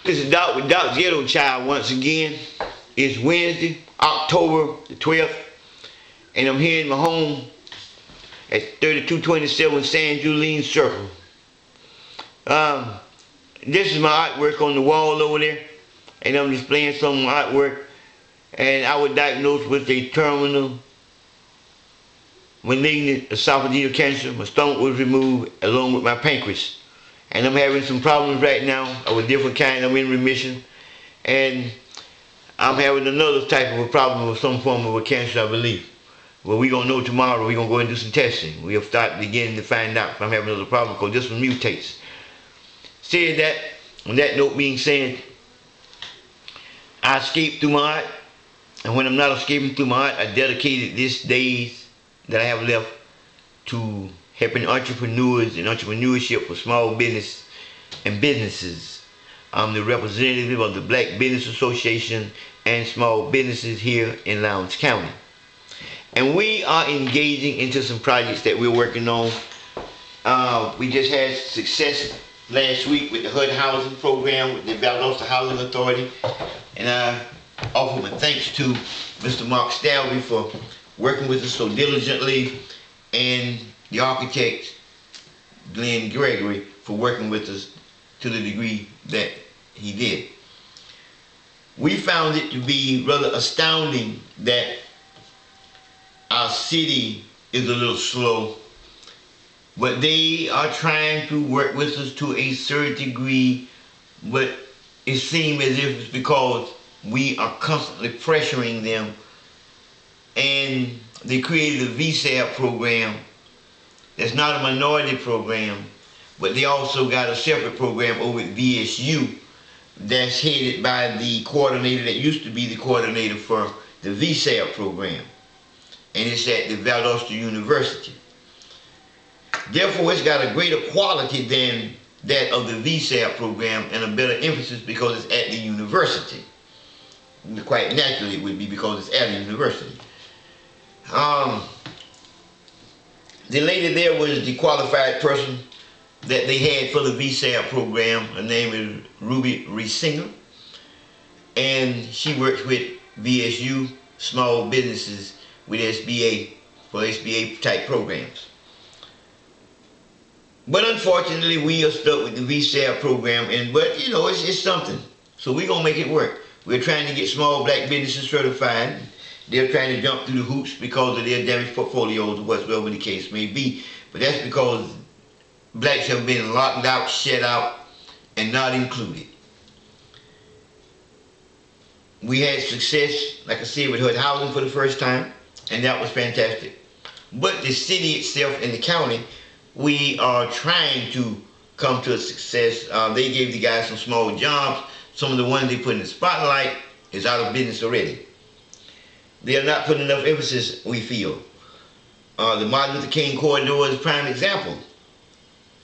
This is Doc with Doc Ghetto Child once again. It's Wednesday, October the 12th, and I'm here in my home at 3227 San Julien Circle. This is my artwork on the wall over there, and I'm displaying some of my artwork. And I was diagnosed with a terminal malignant esophageal cancer. My stomach was removed along with my pancreas. And I'm having some problems right now of a different kind. I'm in remission. And I'm having another type of a problem with some form of a cancer, I believe. Well, we're going to know tomorrow. We're going to go and do some testing. We'll start beginning to find out if I'm having another problem, because this one mutates. Saying that, on that note being said, I escaped through my art. And when I'm not escaping through my art, I dedicated these days that I have left to helping entrepreneurs and entrepreneurship for small business and businesses. I'm the representative of the Black Business Association and small businesses here in Lowndes County. And we are engaging into some projects that we're working on. We just had success last week with the HUD housing program with the Valdosta Housing Authority. And I offer my thanks to Mr. Mark Stalvey for working with us so diligently, and the architect Glenn Gregory for working with us to the degree that he did. We found it to be rather astounding that our city is a little slow, but they are trying to work with us to a certain degree, but it seems as if it's because we are constantly pressuring them. And they created a VSAP program that's not a minority program, but they also got a separate program over at VSU that's headed by the coordinator that used to be the coordinator for the VSAP program. And it's at the Valdosta University. Therefore, it's got a greater quality than that of the VSAP program and a better emphasis because it's at the university. Quite naturally it would be because it's at a university. The lady there was the qualified person that they had for the VSAP program. Her name is Ruby Reesinger, and she works with VSU small businesses with SBA for SBA type programs. But unfortunately, we are stuck with the VSAP program, but you know, it's something. So we're gonna make it work. We're trying to get small black businesses certified. They're trying to jump through the hoops because of their damaged portfolios or whatsoever the case may be. But that's because blacks have been locked out, shut out, and not included. We had success, like I said, with HUD housing for the first time, and that was fantastic. But the city itself and the county, we are trying to come to a success. They gave the guys some small jobs. Some of the ones they put in the spotlight is out of business already. They are not putting enough emphasis, we feel. The Martin Luther King corridor is a prime example.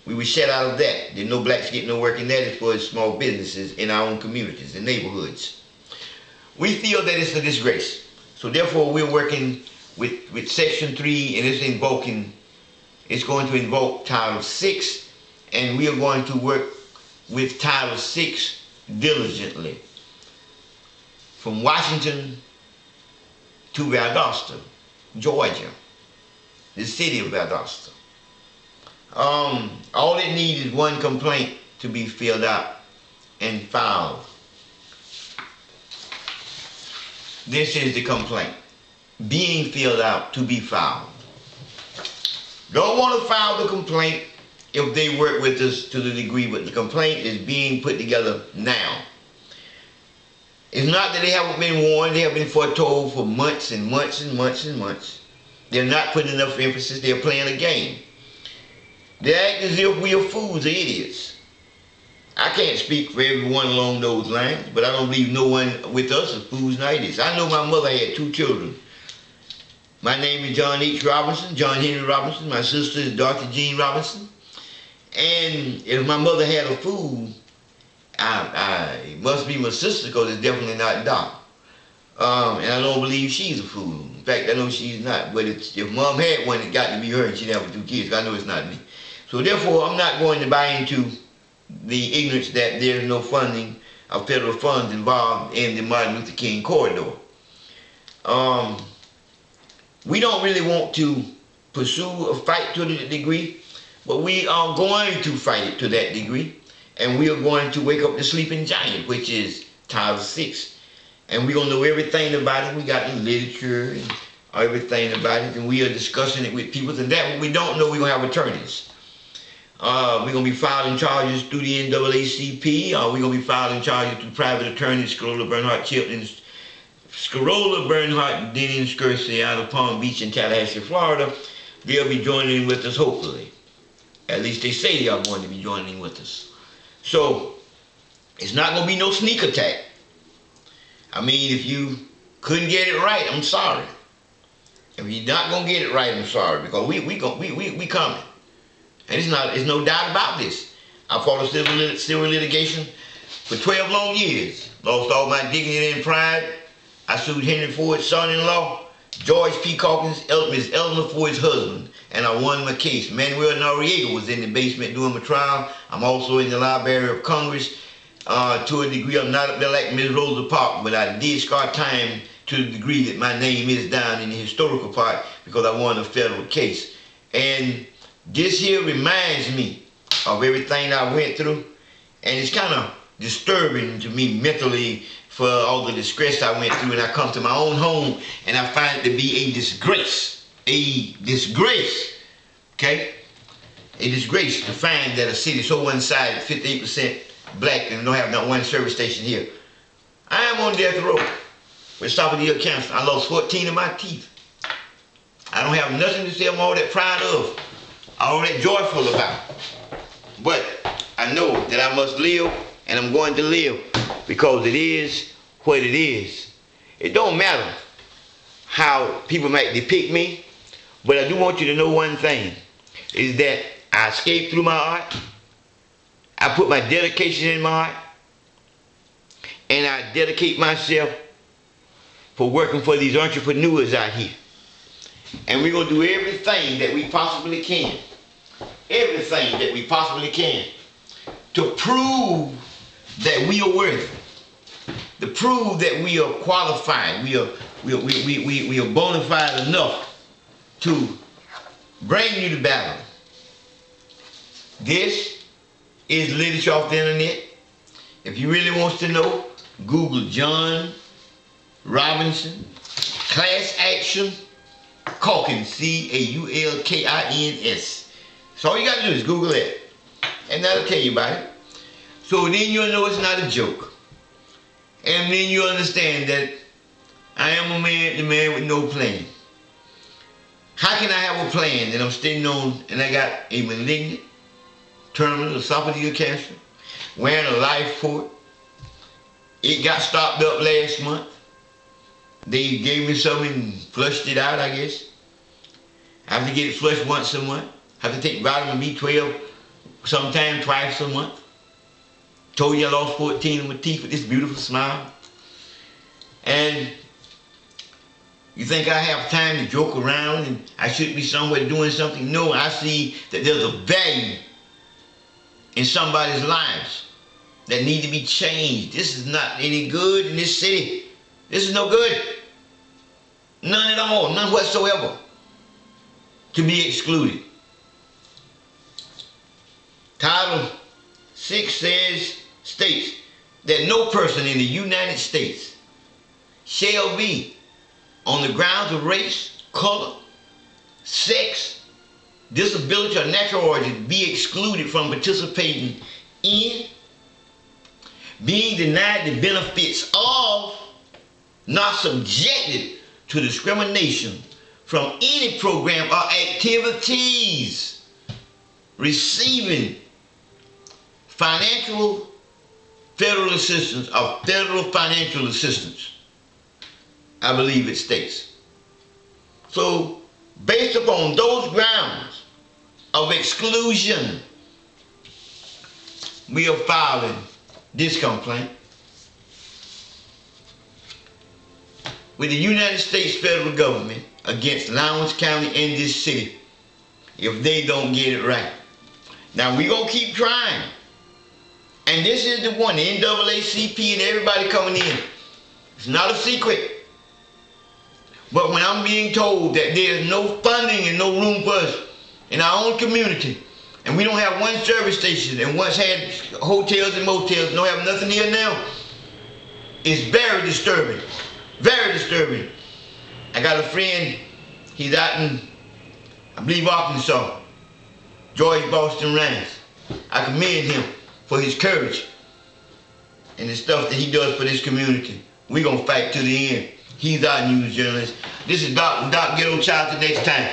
We were shut out of that. There's no blacks getting no work in that as far as small businesses in our own communities and neighborhoods. We feel that it's a disgrace. So therefore we're working with Section 3, and it's going to invoke Title 6, and we are going to work with Title 6 diligently. From Washington to Valdosta, Georgia, the city of Valdosta. All it needs is one complaint to be filled out and filed. This is the complaint being filled out to be filed. Don't want to file the complaint if they work with us to the degree, but the complaint is being put together now. It's not that they haven't been warned, they have been foretold for months and months and months and months. They're not putting enough emphasis, they're playing a game. They act as if we are fools or idiots. I can't speak for everyone along those lines, but I don't believe no one with us is fools nor idiots. I know my mother had 2 children. My name is John H. Robinson, John Henry Robinson. My sister is Dr. Jean Robinson. And if my mother had a fool, it must be my sister, because it's definitely not Doc. And I don't believe she's a fool. In fact, I know she's not. But if mom had one, it got to be her, and she'd have 2 kids. I know it's not me. So therefore, I'm not going to buy into the ignorance that there's no funding of federal funds involved in the Martin Luther King corridor. We don't really want to pursue a fight to that degree, but we are going to fight it to that degree, and we are going to wake up the sleeping giant, which is Title VI. And we're going to know everything about it. We got the literature and everything about it, and we are discussing it with people. And that what we don't know, we're going to have attorneys. We're going to be filing charges through the NAACP, or we're going to be filing charges through private attorneys, Scarola, Bernhardt, Chilton, Scarola, Bernhardt, Denny, and Scorsese out of Palm Beach in Tallahassee, Florida. They'll be joining with us, hopefully. At least they say they are going to be joining with us. So, it's not going to be no sneak attack. I mean, if you couldn't get it right, I'm sorry. If you're not going to get it right, I'm sorry. Because we coming. And it's no doubt about this. I fought a civil litigation for 12 long years. Lost all my dignity and pride. I sued Henry Ford's son-in-law, George P. Calkins, Ms. Eleanor Ford's husband, and I won my case. Manuel Noriega was in the basement doing my trial. I'm also in the Library of Congress. To a degree, I'm not up there like Ms. Rosa Parks, but I did scar time to the degree that my name is down in the historical part because I won a federal case. And this here reminds me of everything I went through, and it's kind of disturbing to me mentally for all the disgrace I went through, and I come to my own home and I find it to be a disgrace. A disgrace, okay? A disgrace to find that a city so one-sided, 58% black, and don't have not one service station here. I am on death row with esophageal cancer. I lost 14 of my teeth. I don't have nothing to say I'm all that proud of, all that joyful about. But I know that I must live, and I'm going to live because it is what it is. It don't matter how people might depict me, but I do want you to know one thing, is that I escaped through my art. I put my dedication in my art, and I dedicate myself for working for these entrepreneurs out here. And we're going to do everything that we possibly can, everything that we possibly can, to prove that we are worthy, to prove that we are qualified, we are bona fide enough to bring you to battle. This is literature off the internet. If you really want to know, Google John Robinson, class action, Calkins, C-A-U-L-K-I-N-S. So all you got to do is Google that, and that'll tell you about it. So then you'll know it's not a joke. And then you'll understand that I am a man, the man with no plan. How can I have a plan that I'm standing on and I got a malignant terminal esophageal cancer, wearing a life support? It got stopped up last month. They gave me something and flushed it out, I guess. I have to get it flushed once a month. I have to take vitamin B12 sometime twice a month. Told you I lost 14 of my teeth with this beautiful smile. And you think I have time to joke around and I should be somewhere doing something? No, I see that there's a value in somebody's lives that need to be changed. This is not any good in this city. This is no good. None at all, none whatsoever, to be excluded. Title VI states that no person in the United States shall be, on the grounds of race, color, sex, disability, or natural origin, be excluded from participating in, being denied the benefits of, not subjected to discrimination from any program or activities, receiving financial federal assistance or federal financial assistance, I believe it states. So, based upon those grounds of exclusion, we are filing this complaint with the United States federal government against Lowndes County and this city if they don't get it right. Now, we're going to keep trying. And this is the one, the NAACP and everybody coming in. It's not a secret. But when I'm being told that there's no funding and no room for us in our own community, and we don't have one service station, and once had hotels and motels, don't have nothing here now, it's very disturbing. Very disturbing. I got a friend, he's out in, I believe, Arkansas, George Boston Rhines. I commend him for his courage and the stuff that he does for this community. We're going to fight to the end. He's our news journalist. This is Doc Ghetto Child till next time.